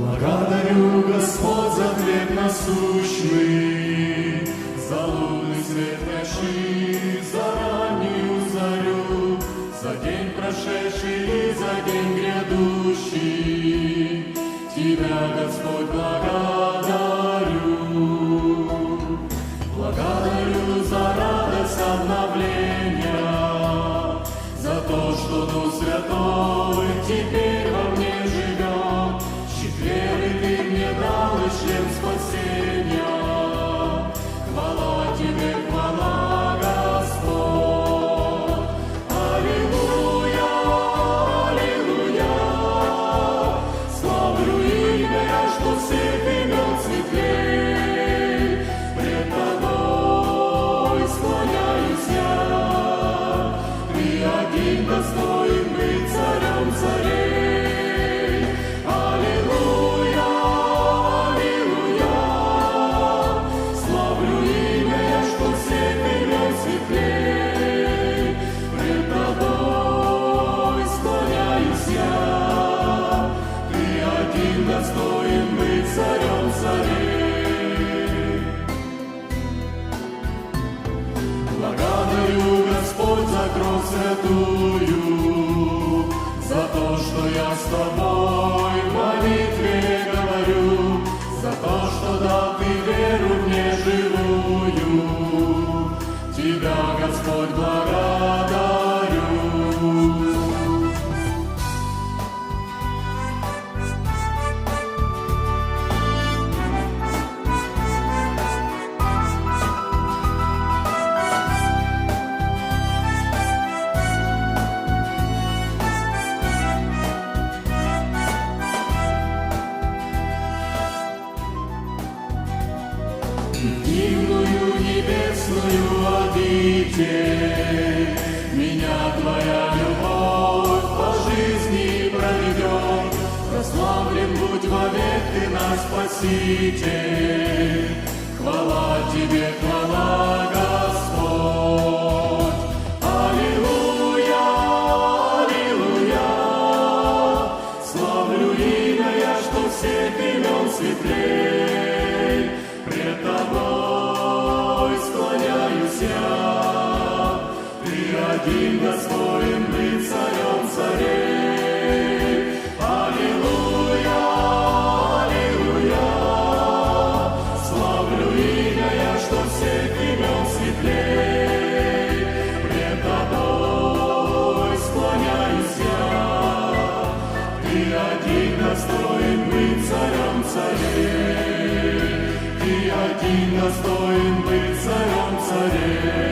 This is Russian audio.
Благодарю, Господь, за хлеб насущный, за лунный свет ночи, за раннюю зарю, за день прошедший и за день грядущий. Тебя, Господь, благодарю. Благодарю за радость обновления, за то, что Дух Святой теперь во мне живет. Щит веры Ты мне дал и шлем спасения. Хвала Тебе, хвала, Господь. Аллилуйя, аллилуйя. Славлю имя, что всех имен светлей. Пред Тобой склоняюсь я. Ты один достоин быть царем царей. Аллилуйя, аллилуйя. Славлю имя, что всех имен светлей. Пред Тобой склоняюсь я. Ты один достоин быть царем царей. Благодарю, Господь, за кровь святую, за то, что я с Тобой в молитве говорю, за то, что дал Ты веру мне живую. Тебя, Господь, благодарю. Дивную небесную обитель меня Твоя любовь по жизни проведет. Прославлен будь вовек Ты наш Спаситель. Хвала Тебе, хвала, Господь. Аллилуйя, аллилуйя. Славлю имя я, что всех имен светлей. Пред Тобой склоняюсь я. Ты один достоин быть царем царей. Аллилуйя, аллилуйя. Славлю имя я, что всех имен светлей. Пред Тобой склоняюсь я. Ты один достоин быть царем царей. Ты один достоин быть царем царей.